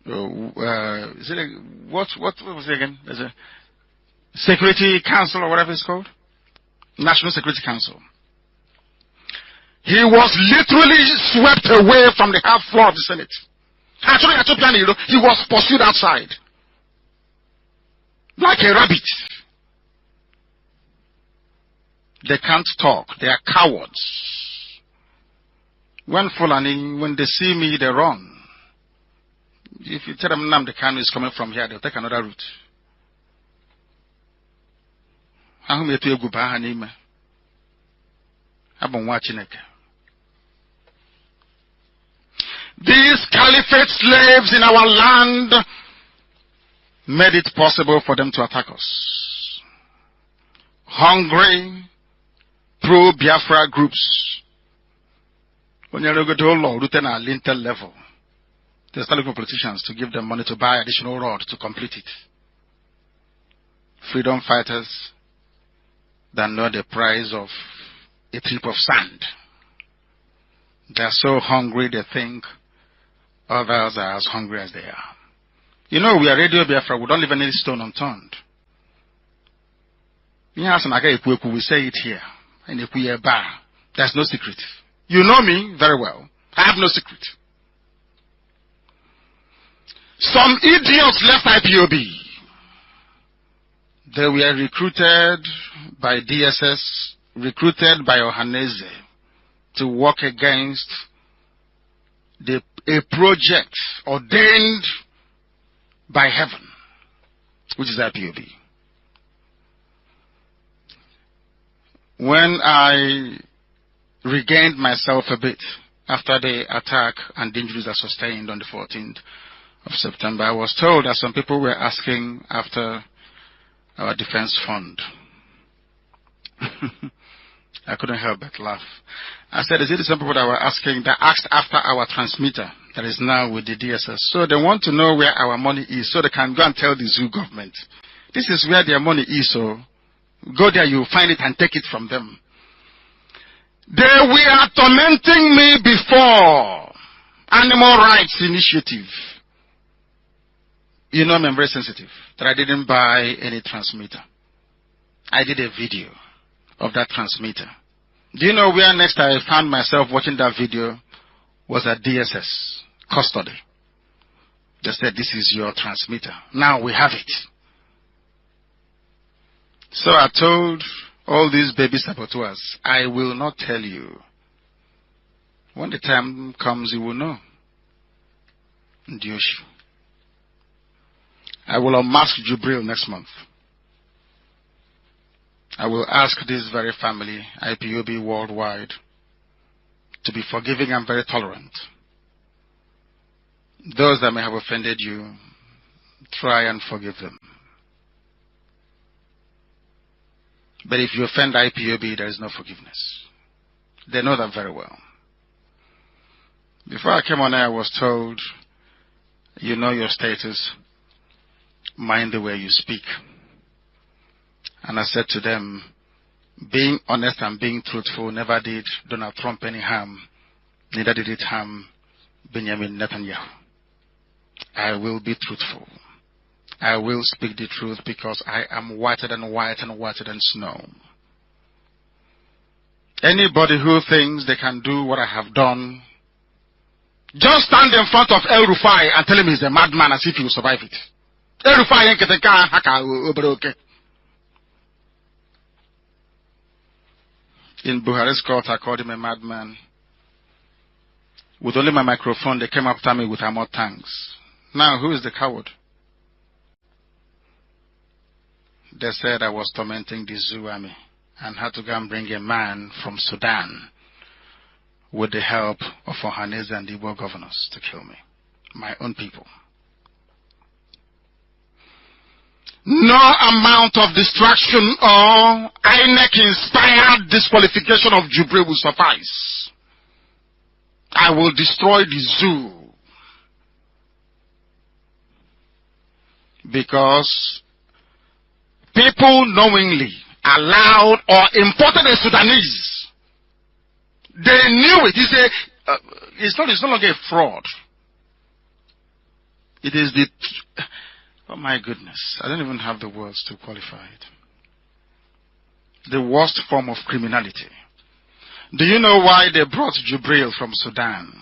Is it what was it again? Is it Security Council or whatever it's called? National Security Council. He was literally swept away from the half floor of the Senate. Actually, he was pursued outside like a rabbit. They can't talk. They are cowards. When Fulani, when they see me, they run. If you tell them Nnamdi Kanu is coming from here, they'll take another route. These caliphate slaves in our land made it possible for them to attack us. Hungry, pro-Biafra groups. When you go to law, at lintel level, they start looking for politicians to give them money to buy additional road to complete it. Freedom fighters that know the price of a trip of sand. They are so hungry they think others are as hungry as they are. You know, we are Radio Biafra, we don't leave any stone unturned. We say it here. And if we are bar, there's no secret. You know me very well. I have no secret. Some idiots left IPOB. They were recruited by DSS, recruited by Ohaneze to work against a project ordained by heaven, which is IPOB. When I regained myself a bit after the attack and the injuries I sustained on the 14th of September, I was told that some people were asking after our defense fund. I couldn't help but laugh. I said, is it some people that were asking, that asked after our transmitter that is now with the DSS? So they want to know where our money is so they can go and tell the zoo government. This is where their money is, so go there, you find it and take it from them. They were tormenting me before. Animal Rights Initiative. You know I'm very sensitive. That I didn't buy any transmitter. I did a video of that transmitter. Do you know where next I found myself watching that video? Was at DSS custody. They said, this is your transmitter. Now we have it. So I told all these baby saboteurs, I will not tell you. When the time comes, you will know. Ndioshu. I will unmask Jubril next month. I will ask this very family, IPOB worldwide, to be forgiving and very tolerant. Those that may have offended you, try and forgive them. But if you offend IPOB, there is no forgiveness. They know that very well. Before I came on air, I was told, you know your status, mind the way you speak. And I said to them, being honest and being truthful never did Donald Trump any harm, neither did it harm Benjamin Netanyahu. I will be truthful. I will speak the truth because I am whiter than white and whiter than snow. Anybody who thinks they can do what I have done, just stand in front of El Rufai and tell him he's a madman as if he will survive it. El Rufai in Buhari's court, I called him a madman. With only my microphone, they came after me with armored tanks. Now, who is the coward? They said I was tormenting the zoo army and had to go and bring a man from Sudan with the help of Ohanese and Igbo governors to kill me. My own people. No amount of distraction or INEC-inspired disqualification of Jubre will suffice. I will destroy the zoo. Because people knowingly allowed or imported a Sudanese. They knew it. It's no longer a fraud. It is the... Oh my goodness, I don't even have the words to qualify it. The worst form of criminality. Do you know why they brought Jubril from Sudan?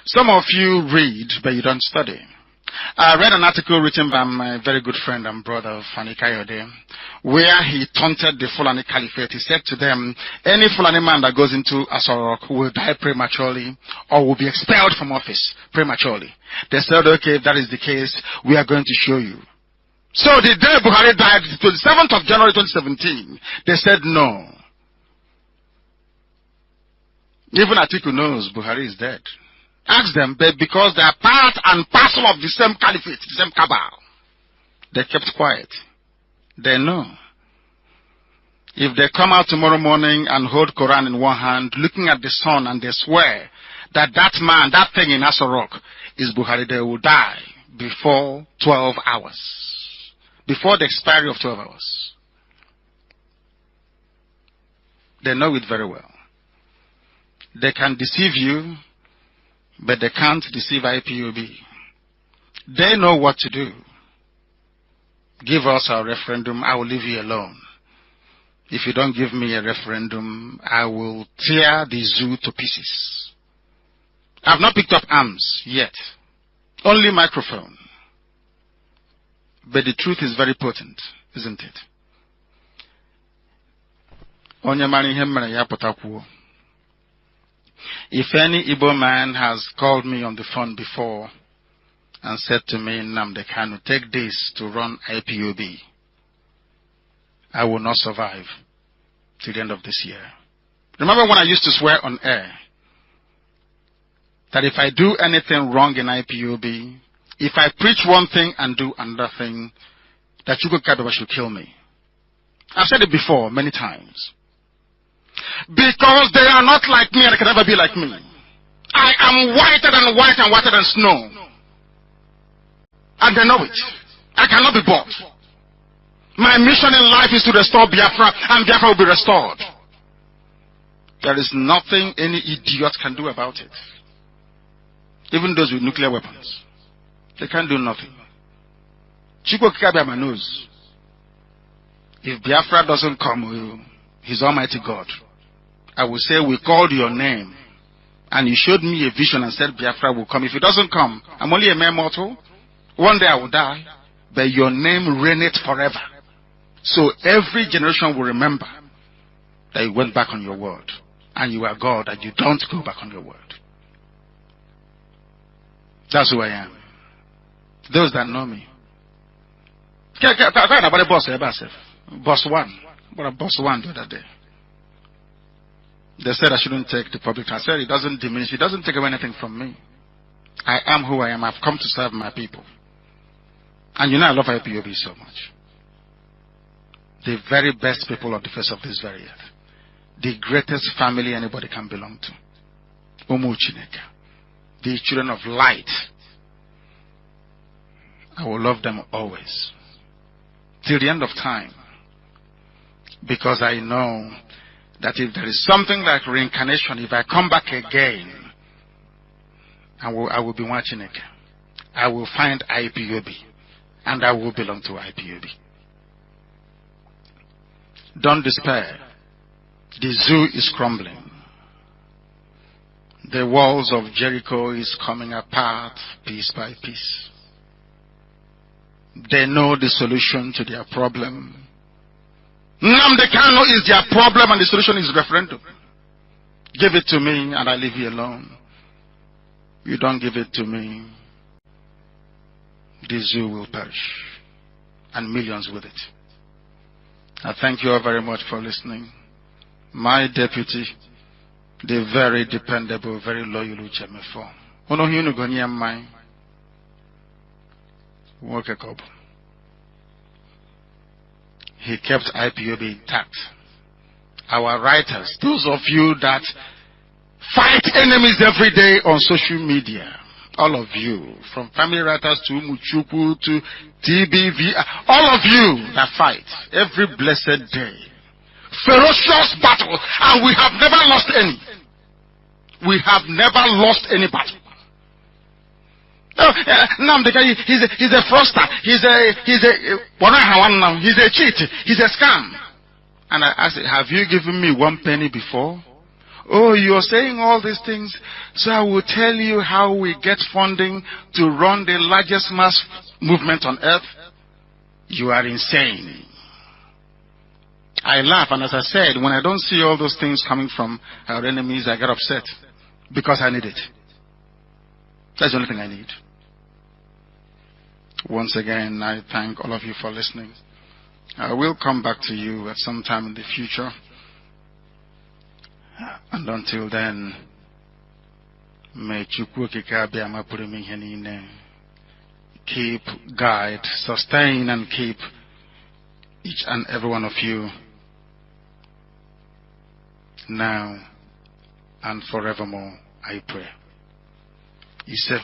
Some of you read, but you don't study. I read an article written by my very good friend and brother, Fani Kayode, where he taunted the Fulani Caliphate. He said to them, any Fulani man that goes into Asorok will die prematurely or will be expelled from office prematurely. They said, okay, if that is the case, we are going to show you. So the day Buhari died, the 27th of January 2017, they said no. Even Atiku knows Buhari is dead. Ask them, but because they are part and parcel of the same caliphate, the same cabal, they kept quiet. They know. If they come out tomorrow morning and hold Quran in one hand, looking at the sun, and they swear that that man, that thing in Asorok is Buhari, they will die before 12 hours. Before the expiry of 12 hours. They know it very well. They can deceive you, but they can't deceive IPOB. They know what to do. Give us our referendum, I will leave you alone. If you don't give me a referendum, I will tear the zoo to pieces. I've not picked up arms yet. Only microphone. But the truth is very potent, isn't it? If any Igbo man has called me on the phone before and said to me, Nnamdi Kanu, take this to run IPOB, I will not survive till the end of this year. Remember when I used to swear on air that if I do anything wrong in IPOB, if I preach one thing and do another thing, that Chukwuka Kabeba should kill me. I've said it before many times. Because they are not like me and they can never be like me. I am whiter than white and whiter than snow. And they know it. I cannot be bought. My mission in life is to restore Biafra, and Biafra will be restored. There is nothing any idiot can do about it. Even those with nuclear weapons. They can't do nothing. Chukwuka Kabeba knows. If Biafra doesn't come, He's Almighty God. I will say, we called your name, and you showed me a vision and said Biafra will come. If it doesn't come, I'm only a mere mortal. One day I will die, but your name reigneth forever. So every generation will remember that you went back on your word, and you are God, and you don't go back on your word. That's who I am. Those that know me. Boss one. But boss one the other day. They said I shouldn't take the public. I said it doesn't diminish, it doesn't take away anything from me. I am who I am. I've come to serve my people. And you know I love IPOB so much. The very best people on the face of this very earth. The greatest family anybody can belong to. Umu Chineke. The children of light. I will love them always. Till the end of time. Because I know that if there is something like reincarnation, if I come back again, I will be watching it. I will find IPOB, and I will belong to IPOB. Don't despair. The zoo is crumbling. The walls of Jericho is coming apart piece by piece. They know the solution to their problem. Nnamdi Kanu is their problem, and the solution is referendum. Give it to me and I leave you alone. You don't give it to me, the zoo will perish, and millions with it. I thank you all very much for listening. My deputy, The very dependable, very loyal Uchemefo. Ono hinu gonya mai. Work a couple. He kept IPOB intact. Our writers, those of you that fight enemies every day on social media, all of you, from family writers to Muchuku to TBV, all of you that fight every blessed day. Ferocious battle, and we have never lost any. We have never lost any battle. Nnamdi Kanu, he's a fraudster. He's a cheat. He's a scam. And I asked, have you given me 1 penny before? Oh, you're saying all these things, so I will tell you how we get funding to run the largest mass movement on earth. You are insane. I laugh, and as I said, when I don't see all those things coming from our enemies, I get upset because I need it. That's the only thing I need. Once again, I thank all of you for listening. I will come back to you at some time in the future. And until then, may keep, guide, sustain, and keep each and every one of you now and forevermore, I pray. Ise.